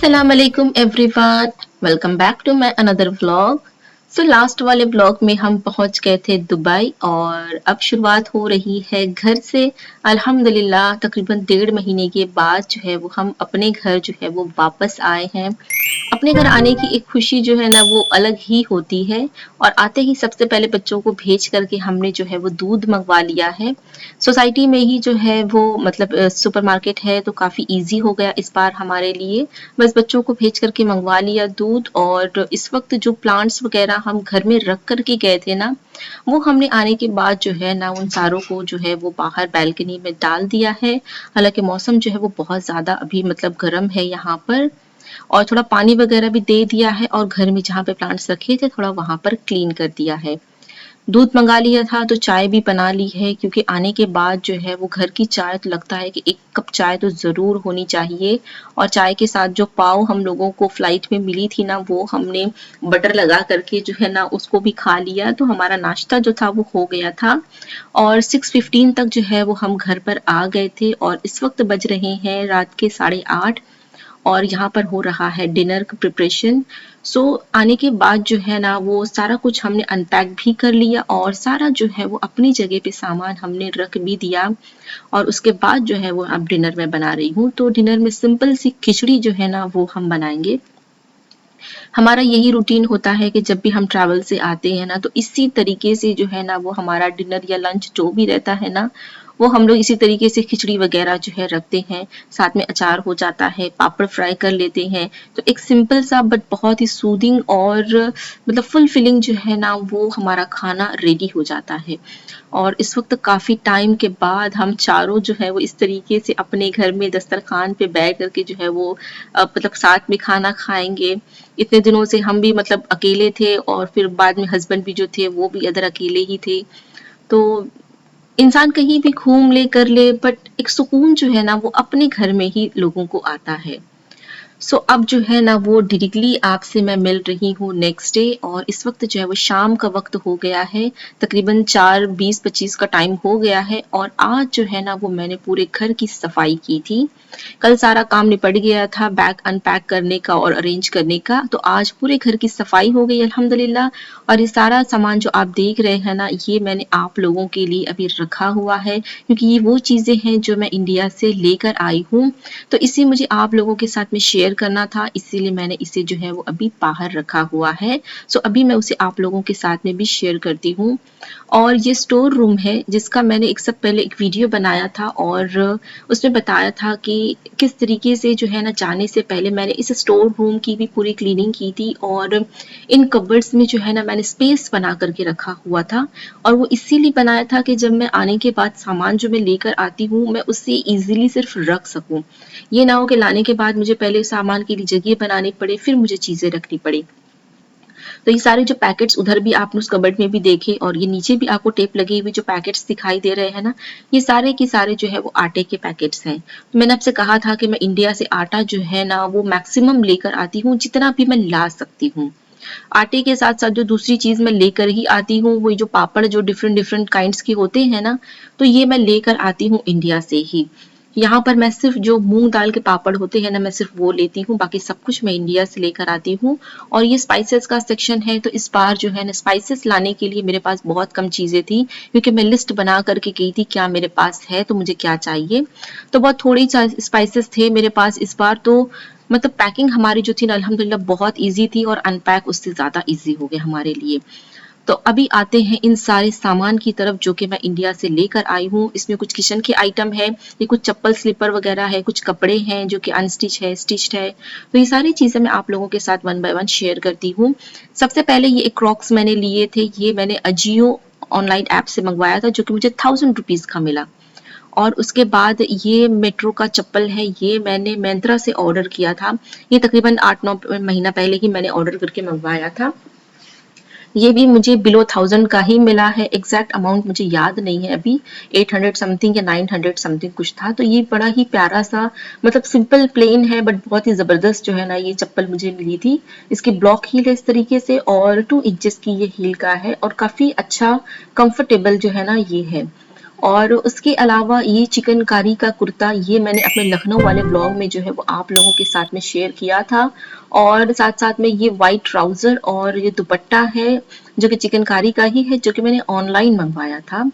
अस्सलाम वालेकुम everyone, welcome back to my another vlog. Last वाले व्लॉग में हम पहुंच गए थे दुबई और अब शुरुआत हो रही है घर से। अल्हम्दुलिल्लाह तकरीबन 1.5 महीने के बाद जो है वो हम अपने घर जो है वो वापस आए हैं। अपने घर आने की एक खुशी जो है ना वो अलग ही होती है। और आते ही सबसे पहले बच्चों को भेज करके हमने जो है वो दूध मंगवा लिया है। सोसाइटी में ही जो है वो मतलब सुपरमार्केट है तो काफ़ी ईज़ी हो गया इस बार हमारे लिए। बस बच्चों को भेज करके मंगवा लिया दूध। और इस वक़्त जो प्लांट्स वग़ैरह हम घर में रख कर के गए थे ना, वो हमने आने के बाद जो है ना उन सारों को जो है वो बाहर बालकनी में डाल दिया है। हालाँकि मौसम जो है वो बहुत ज़्यादा अभी मतलब गर्म है यहाँ पर। और थोड़ा पानी वग़ैरह भी दे दिया है और घर में जहाँ पे प्लांट्स रखे थे थोड़ा वहाँ पर क्लीन कर दिया है। दूध मंगा लिया था तो चाय भी बना ली है, क्योंकि आने के बाद जो है वो घर की चाय तो लगता है कि 1 कप चाय तो ज़रूर होनी चाहिए। और चाय के साथ जो पाव हम लोगों को फ्लाइट में मिली थी ना, वो हमने बटर लगा करके जो है ना उसको भी खा लिया, तो हमारा नाश्ता जो था वो हो गया था। और 6:15 तक जो है वो हम घर पर आ गए थे और इस वक़्त बज रहे हैं रात के 8:30 और यहाँ पर हो रहा है डिनर का प्रिपरेशन। आने के बाद जो है ना वो सारा कुछ हमने अनपैक भी कर लिया और सारा जो है वो अपनी जगह पे सामान हमने रख भी दिया। और उसके बाद जो है वो अब डिनर में बना रही हूँ। तो डिनर में सिंपल सी खिचड़ी जो है ना वो हम बनाएंगे। हमारा यही रूटीन होता है कि जब भी हम ट्रैवल से आते हैं ना तो इसी तरीके से जो है ना वो हमारा डिनर या लंच जो भी रहता है ना, वो हम लोग इसी तरीके से खिचड़ी वगैरह जो है रखते हैं। साथ में अचार हो जाता है, पापड़ फ्राई कर लेते हैं। तो एक सिंपल सा बट बहुत ही सूदिंग और मतलब फुलफिलिंग जो है ना वो हमारा खाना रेडी हो जाता है। और इस वक्त काफ़ी टाइम के बाद हम चारों जो है वो इस तरीके से अपने घर में दस्तरखान पे बैठ करके जो है वो मतलब साथ में खाना खाएंगे। इतने दिनों से हम भी मतलब अकेले थे और फिर बाद में हस्बैंड भी जो थे वो भी इधर अकेले ही थे। तो इंसान कहीं भी घूम ले कर ले, बट एक सुकून जो है ना वो अपने घर में ही लोगों को आता है। अब जो है ना वो डायरेक्टली आपसे मैं मिल रही हूँ नेक्स्ट डे और इस वक्त जो है वो शाम का वक्त हो गया है। तकरीबन 4:20-25 का टाइम हो गया है और आज जो है ना वो मैंने पूरे घर की सफाई की थी। कल सारा काम निपट गया था बैग अनपैक करने का और अरेंज करने का, तो आज पूरे घर की सफाई हो गई अल्हम्दुलिल्लाह। और ये सारा सामान जो आप देख रहे हैं ना, ये मैंने आप लोगों के लिए अभी रखा हुआ है, क्योंकि ये वो चीज़ें हैं जो मैं इंडिया से लेकर आई हूँ। तो इसे मुझे आप लोगों के साथ में शेयर करना था, इसीलिए मैंने इसे जो है वो अभी बाहर रखा हुआ है। अभी मैं उसे आप लोगों के साथ में भी शेयर करती हूँ। और ये स्टोर रूम है जिसका मैंने एक सब पहले एक वीडियो बनाया था और उसमें बताया था कि किस तरीके से जो है ना जाने से पहले मैंने इस स्टोर रूम की भी पूरी क्लीनिंग की थी। और इन कबर्ड्स में जो है ना मैंने स्पेस बना करके रखा हुआ था। और वो इसीलिए बनाया था कि जब मैं आने के बाद सामान जो मैं लेकर आती हूँ मैं उससे इजीली सिर्फ रख सकूं। ये ना हो कि लाने के बाद मुझे पहले सामान के लिए जगह बनानी पड़े, फिर मुझे चीजें रखनी पड़े। तो ये सारे जो पैकेट्स उधर भी आपने उस कबर्ड में भी देखे और ये नीचे भी आपको टेप लगी हुई जो पैकेट्स दिखाई दे रहे हैं ना, ये सारे के सारे जो है वो आटे के पैकेट्स हैं। तो मैंने आपसे कहा था कि मैं इंडिया से आटा जो है ना वो मैक्सिमम लेकर आती हूँ जितना भी मैं ला सकती हूँ। आटे के साथ साथ जो दूसरी चीज मैं लेकर ही आती हूँ वो जो पापड़ जो डिफरेंट डिफरेंट काइंड्स के होते हैं ना, तो ये मैं लेकर आती हूँ इंडिया से ही। यहाँ पर मैं सिर्फ जो मूंग दाल के पापड़ होते हैं ना मैं सिर्फ वो लेती हूँ, बाकी सब कुछ मैं इंडिया से लेकर आती हूँ। और ये स्पाइसेस का सेक्शन है, तो इस बार जो है ना स्पाइसेस लाने के लिए मेरे पास बहुत कम चीजें थी, क्योंकि मैं लिस्ट बना करके गई थी क्या मेरे पास है तो मुझे क्या चाहिए। तो बहुत थोड़ी स्पाइसेस थे मेरे पास इस बार। तो मतलब पैकिंग हमारी जो थी ना अल्हम्दुलिल्लाह बहुत ईजी थी और अनपैक उससे ज़्यादा ईजी हो गया हमारे लिए। तो अभी आते हैं इन सारे सामान की तरफ जो कि मैं इंडिया से लेकर आई हूँ। इसमें कुछ किचन के आइटम है, ये कुछ चप्पल स्लीपर वगैरह है, कुछ कपड़े हैं जो कि अनस्टिच है, स्टिच्ड है। तो ये सारी चीज़ें मैं आप लोगों के साथ वन बाय वन शेयर करती हूँ। सबसे पहले ये एक क्रॉक्स मैंने लिए थे, ये मैंने अजियो ऑनलाइन ऐप से मंगवाया था जो कि मुझे 1000 रुपीज़ का मिला। और उसके बाद ये मेट्रो का चप्पल है, ये मैंने मैंत्रा से ऑर्डर किया था। ये तकरीबन 8-9 महीना पहले ही मैंने ऑर्डर करके मंगवाया था। ये भी मुझे बिलो 1000 का ही मिला है, एग्जैक्ट अमाउंट मुझे याद नहीं है अभी। 800 समथिंग या 900 समथिंग कुछ था। तो ये बड़ा ही प्यारा सा मतलब सिंपल प्लेन है बट बहुत ही जबरदस्त जो है ना ये चप्पल मुझे मिली थी। इसकी ब्लॉक हील है इस तरीके से और 2 इंचेस की ये हील का है और काफी अच्छा कंफर्टेबल जो है ना ये है। और उसके अलावा ये चिकनकारी का कुर्ता ये मैंने अपने लखनऊ वाले ब्लॉग में जो है वो आप लोगों के साथ में शेयर किया था। और साथ साथ में ये वाइट ट्राउजर और ये दुपट्टा है जो कि चिकनकारी का ही है, जो कि मैंने ऑनलाइन मंगवाया था।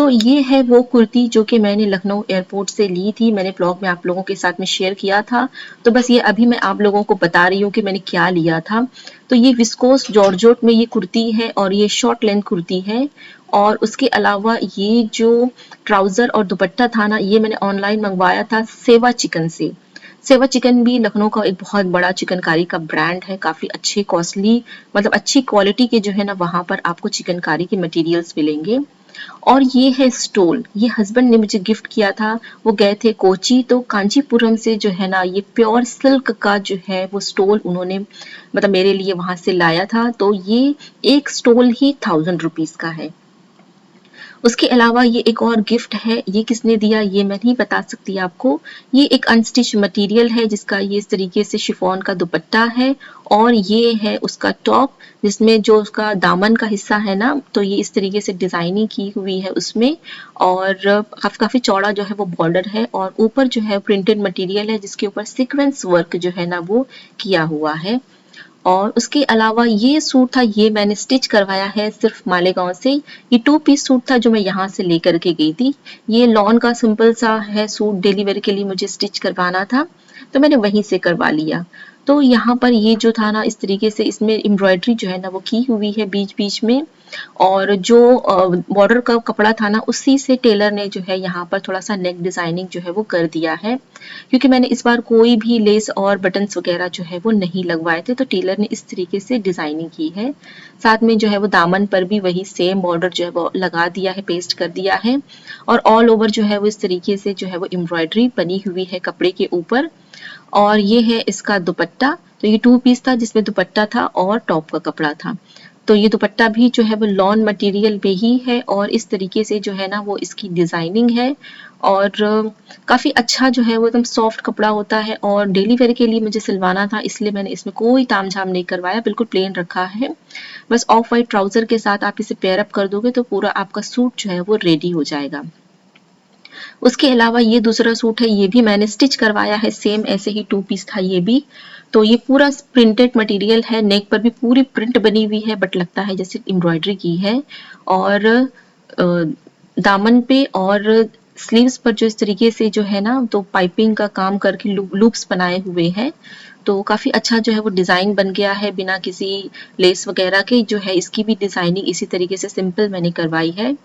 ये है वो कुर्ती जो कि मैंने लखनऊ एयरपोर्ट से ली थी, मैंने ब्लॉग में आप लोगों के साथ में शेयर किया था। तो बस ये अभी मैं आप लोगों को बता रही हूँ कि मैंने क्या लिया था। तो ये विस्कोस जॉर्जेट में ये कुर्ती है और ये शॉर्ट लेंथ कुर्ती है। और उसके अलावा ये जो ट्राउजर और दुपट्टा था ना, ये मैंने ऑनलाइन मंगवाया था सेवा चिकन से। सेवा चिकन भी लखनऊ का एक बहुत बड़ा चिकनकारी का ब्रांड है, काफी अच्छे कॉस्टली मतलब अच्छी क्वालिटी के जो है ना वहां पर आपको चिकनकारी के मटेरियल्स मिलेंगे। और ये है स्टोल, ये हस्बैंड ने मुझे गिफ्ट किया था। वो गए थे कोची, तो कांचीपुरम से जो है ना ये प्योर सिल्क का जो है वो स्टोल उन्होंने मतलब मेरे लिए वहां से लाया था। तो ये एक स्टोल ही 1000 रुपीज का है। उसके अलावा ये एक और गिफ्ट है, ये किसने दिया ये मैं नहीं बता सकती आपको। ये एक अनस्टिच मटेरियल है जिसका ये इस तरीके से शिफॉन का दुपट्टा है और ये है उसका टॉप, जिसमें जो उसका दामन का हिस्सा है ना, तो ये इस तरीके से डिजाइनिंग की हुई है उसमें। और काफी चौड़ा जो है वो बॉर्डर है और ऊपर जो है प्रिंटेड मटेरियल है जिसके ऊपर सीक्वेंस वर्क जो है ना वो किया हुआ है। और उसके अलावा ये सूट था, ये मैंने स्टिच करवाया है सिर्फ मालेगांव से। ये 2 पीस सूट था जो मैं यहाँ से लेकर के गई थी। ये लॉन का सिंपल सा है सूट, डेली वेयर के लिए मुझे स्टिच करवाना था, तो मैंने वहीं से करवा लिया। तो यहाँ पर ये जो था ना इस तरीके से इसमें एम्ब्रॉयडरी जो है ना वो की हुई है बीच बीच में। और जो बॉर्डर का कपड़ा था ना उसी से टेलर ने जो है यहाँ पर थोड़ा सा नेक डिजाइनिंग जो है वो कर दिया है, क्योंकि मैंने इस बार कोई भी लेस और बटन्स वगैरह जो है वो नहीं लगवाए थे, तो टेलर ने इस तरीके से डिजाइनिंग की है। साथ में जो है वो दामन पर भी वही सेम बॉर्डर जो है वो लगा दिया है, पेस्ट कर दिया है। और ऑल ओवर जो है वो इस तरीके से जो है वो एम्ब्रॉयडरी बनी हुई है कपड़े के ऊपर। और ये है इसका दुपट्टा। तो ये 2 पीस था जिसमें दुपट्टा था और टॉप का कपड़ा था। तो ये दुपट्टा भी जो है वो लॉन मटेरियल पे ही है और इस तरीके से जो है ना वो इसकी डिजाइनिंग है। और काफी अच्छा जो है वो एकदम सॉफ्ट कपड़ा होता है और डेली वेयर के लिए मुझे सिलवाना था, इसलिए मैंने इसमें कोई तामझाम नहीं करवाया, बिल्कुल प्लेन रखा है। बस ऑफ वाइट ट्राउजर के साथ आप इसे पेयर अप कर दोगे तो पूरा आपका सूट जो है वो रेडी हो जाएगा। उसके अलावा ये दूसरा सूट है, ये भी मैंने स्टिच करवाया है, सेम ऐसे ही 2 पीस था ये भी। तो ये पूरा प्रिंटेड मटेरियल है, नेक पर भी पूरी प्रिंट बनी हुई है बट लगता है जैसे एम्ब्रॉयडरी की है। और दामन पे और स्लीव्स पर जो इस तरीके से जो है ना तो पाइपिंग का काम करके लूप्स बनाए हुए हैं। तो काफी अच्छा जो है वो डिजाइन बन गया है बिना किसी लेस वगैरह के, जो है इसकी भी डिजाइनिंग इसी तरीके से सिंपल मैंने करवाई है।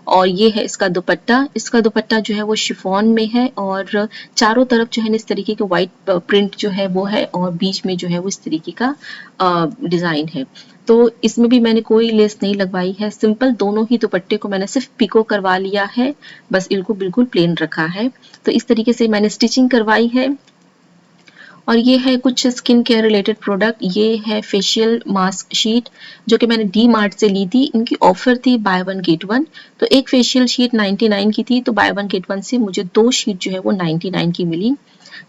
और ये है इसका दुपट्टा, इसका दुपट्टा जो है वो शिफॉन में है और चारों तरफ जो है ना इस तरीके के व्हाइट प्रिंट जो है वो है और बीच में जो है वो इस तरीके का डिजाइन है। तो इसमें भी मैंने कोई लेस नहीं लगवाई है, सिंपल दोनों ही दुपट्टे को मैंने सिर्फ पिको करवा लिया है, बस इनको बिल्कुल प्लेन रखा है। तो इस तरीके से मैंने स्टिचिंग करवाई है। और ये है कुछ स्किन केयर रिलेटेड प्रोडक्ट, ये है फेशियल मास्क शीट जो कि मैंने डी मार्ट से ली थी, इनकी ऑफर थी बाय वन गेट वन। तो एक फेशियल शीट 99 की थी, तो बाय वन गेट वन से मुझे 2 शीट जो है वो 99 की मिली।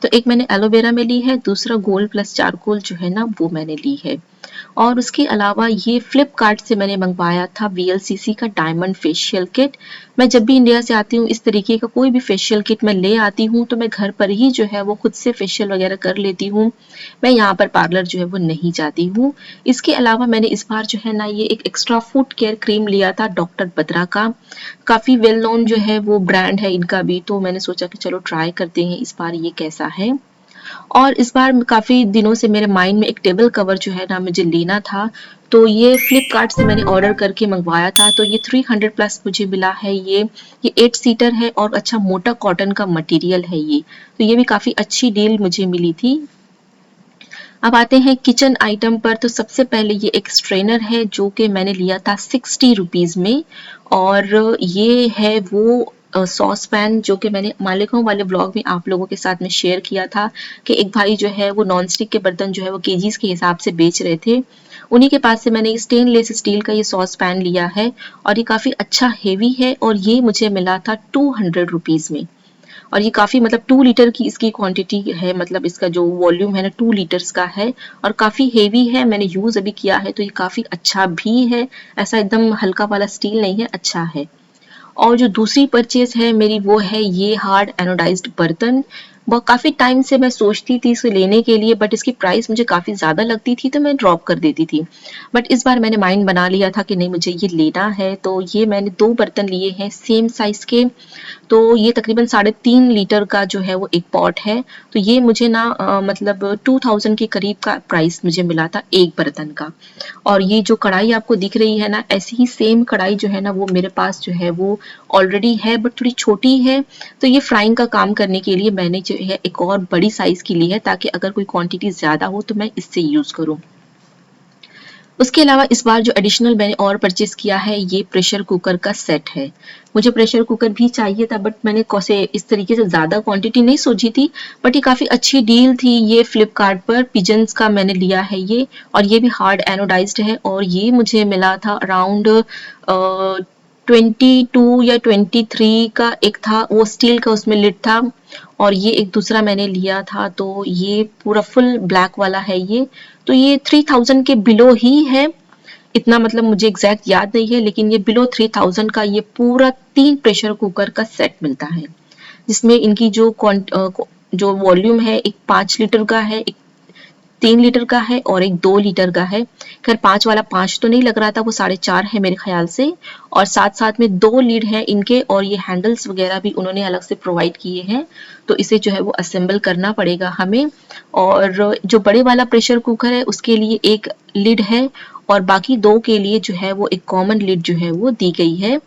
तो एक मैंने एलोवेरा में ली है, दूसरा गोल्ड प्लस चारकोल जो है ना वो मैंने ली है। और उसके अलावा ये फ्लिपकार्ट से मैंने मंगवाया था वीएलसीसी का डायमंड फेशियल किट। मैं जब भी इंडिया से आती हूँ इस तरीके का कोई भी फेशियल किट मैं ले आती हूँ, तो मैं घर पर ही जो है वो खुद से फेशियल वगैरह कर लेती हूँ। मैं यहाँ पर पार्लर जो है वो नहीं जाती हूँ। इसके अलावा मैंने इस बार जो है ना ये एक एक्स्ट्रा फुट केयर क्रीम लिया था डॉक्टर बत्रा का, काफी वेल नोन जो है वो ब्रांड है इनका भी, तो मैंने सोचा कि चलो ट्राई करते हैं इस बार ये कैसा है। और इस बार काफी दिनों से मेरे माइंड में एक टेबल कवर जो है ना मुझे लेना था, तो ये फ्लिपकार्ट से मैंने ऑर्डर करके मंगवाया था। तो ये 300 प्लस मुझे मिला है, ये 8 सीटर है और अच्छा मोटा कॉटन का मटेरियल है ये, तो ये भी काफी अच्छी डील मुझे मिली थी। अब आते हैं किचन आइटम पर। तो सबसे पहले ये एक स्ट्रेनर है जो कि मैंने लिया था 60 रुपीज में। और ये है वो सॉस पैन जो कि मैंने मालिकों वाले ब्लॉग में आप लोगों के साथ में शेयर किया था कि एक भाई जो है वो नॉन स्टिक के बर्तन जो है वो केजीज के हिसाब से बेच रहे थे, उन्हीं के पास से मैंने स्टेनलेस स्टील का ये सॉस पैन लिया है। और ये काफी अच्छा हेवी है और ये मुझे मिला था 200 रुपीज में। और ये काफी मतलब 2 लीटर की इसकी क्वांटिटी है, मतलब इसका जो वॉल्यूम है ना 2 लीटर्स का है और काफी हेवी है। मैंने यूज अभी किया है तो ये काफी अच्छा भी है, ऐसा एकदम हल्का वाला स्टील नहीं है, अच्छा है। और जो दूसरी परचेज़ है मेरी वो है ये हार्ड एनोडाइज़्ड बर्तन। वो काफ़ी टाइम से मैं सोचती थी इसे लेने के लिए, बट इसकी प्राइस मुझे काफ़ी ज़्यादा लगती थी तो मैं ड्रॉप कर देती थी। बट इस बार मैंने माइंड बना लिया था कि नहीं, मुझे ये लेना है, तो ये मैंने 2 बर्तन लिए हैं सेम साइज़ के। तो ये तकरीबन 3.5 लीटर का जो है वो एक पॉट है। तो ये मुझे ना मतलब 2000 के करीब का प्राइस मुझे मिला था एक बर्तन का। और ये जो कढ़ाई आपको दिख रही है ना, ऐसी ही सेम कढ़ाई जो है ना वो मेरे पास जो है वो ऑलरेडी है, बट थोड़ी छोटी है। तो ये फ्राइंग का काम करने के लिए मैंने जो है एक और बड़ी साइज़ की ली है, ताकि अगर कोई क्वांटिटी ज़्यादा हो तो मैं इससे यूज़ करूँ। उसके अलावा इस बार जो एडिशनल मैंने और परचेज़ किया है ये प्रेशर कुकर का सेट है। मुझे प्रेशर कुकर भी चाहिए था, बट मैंने कैसे इस तरीके से ज़्यादा क्वांटिटी नहीं सोची थी, बट ये काफ़ी अच्छी डील थी। ये फ्लिपकार्ट पर पिजन्स का मैंने लिया है ये, और ये भी हार्ड एनोडाइज्ड है, और ये मुझे मिला था अराउंड 22 या 23 का एक था, वो स्टील का उसमें लिड था। और ये एक दूसरा मैंने लिया था, तो ये पूरा फुल ब्लैक वाला है ये। तो ये 3000 के बिलो ही है। इतना मतलब मुझे एग्जैक्ट याद नहीं है, लेकिन ये बिलो 3000 का ये पूरा 3 प्रेशर कुकर का सेट मिलता है, जिसमें इनकी जो वॉल्यूम है, एक 5 लीटर का है, एक 3 लीटर का है और एक 2 लीटर का है। खैर 5 वाला 5 तो नहीं लग रहा था, वो 4.5 है मेरे ख्याल से। और साथ साथ में 2 लीड हैं इनके, और ये हैंडल्स वगैरह भी उन्होंने अलग से प्रोवाइड किए हैं। तो इसे जो है वो असेंबल करना पड़ेगा हमें। और जो बड़े वाला प्रेशर कुकर है उसके लिए एक लिड है, और बाकी 2 के लिए जो है वो एक कॉमन लिड जो है वो दी गई है।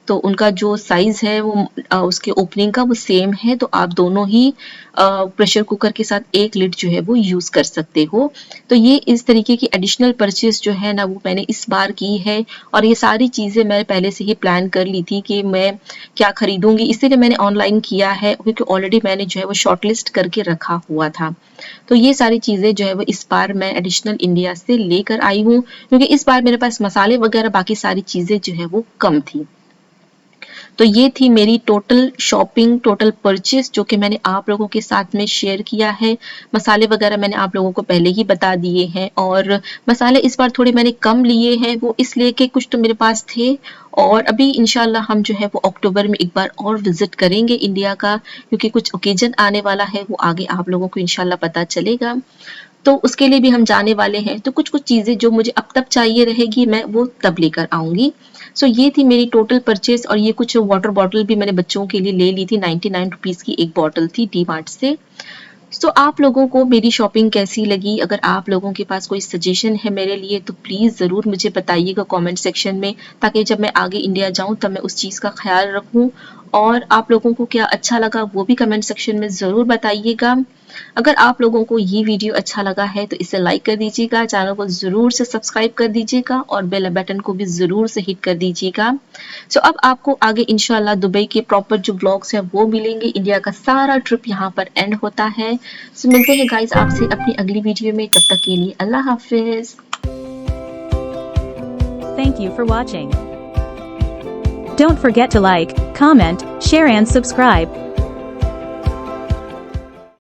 तो उनका जो साइज़ है वो उसके ओपनिंग का वो सेम है, तो आप दोनों ही प्रेशर कुकर के साथ एक लिड जो है वो यूज़ कर सकते हो। तो ये इस तरीके की एडिशनल परचेज़ जो है ना वो मैंने इस बार की है, और ये सारी चीज़ें मैं पहले से ही प्लान कर ली थी कि मैं क्या खरीदूँगी, इसीलिए मैंने ऑनलाइन किया है, क्योंकि ऑलरेडी मैंने जो है वो शॉर्टलिस्ट करके रखा हुआ था। तो ये सारी चीज़ें जो है वो इस बार मैं एडिशनल इंडिया से लेकर आई हूँ, क्योंकि इस बार मेरे पास मसाले वगैरह बाकी सारी चीज़ें जो है वो कम थी। तो ये थी मेरी टोटल शॉपिंग, टोटल परचेज़ जो कि मैंने आप लोगों के साथ में शेयर किया है। मसाले वगैरह मैंने आप लोगों को पहले ही बता दिए हैं, और मसाले इस बार थोड़े मैंने कम लिए हैं, वो इसलिए कि कुछ तो मेरे पास थे, और अभी इंशाल्लाह हम जो है वो अक्टूबर में एक बार और विज़िट करेंगे इंडिया का, क्योंकि कुछ ओकेज़न आने वाला है, वो आगे आप लोगों को इंशाल्लाह पता चलेगा। तो उसके लिए भी हम जाने वाले हैं, तो कुछ-कुछ चीज़ें जो मुझे अब तक चाहिए रहेगी मैं वो तब लेकर आऊँगी। सो ये थी मेरी टोटल परचेज़, और ये कुछ वाटर बॉटल भी मैंने बच्चों के लिए ले ली थी, 99 रुपीज़ की एक बॉटल थी डी-मार्ट से। सो आप लोगों को मेरी शॉपिंग कैसी लगी? अगर आप लोगों के पास कोई सजेशन है मेरे लिए तो प्लीज़ ज़रूर मुझे बताइएगा कमेंट सेक्शन में, ताकि जब मैं आगे इंडिया जाऊँ तब मैं उस चीज़ का ख़्याल रखूँ। और आप लोगों को क्या अच्छा लगा वो भी कमेंट सेक्शन में ज़रूर बताइएगा। अगर आप लोगों को ये वीडियो अच्छा लगा है तो इसे लाइक कर दीजिएगा, चैनल को ज़रूर से सब्सक्राइब कर दीजिएगा, और बेल बटन को भी ज़रूर से हिट कर दीजिएगा। सो अब आपको आगे इंशाल्लाह दुबई के प्रॉपर जो व्लॉग्स हैं वो मिलेंगे। इंडिया का सारा ट्रिप यहाँ पर एंड होता है। सो मिलते हैं गाइस आपसे अपनी अगली वीडियो में, तब तक के लिए अल्लाह हाफिज़। Thank you for watching. Don't forget to like, comment, share and subscribe.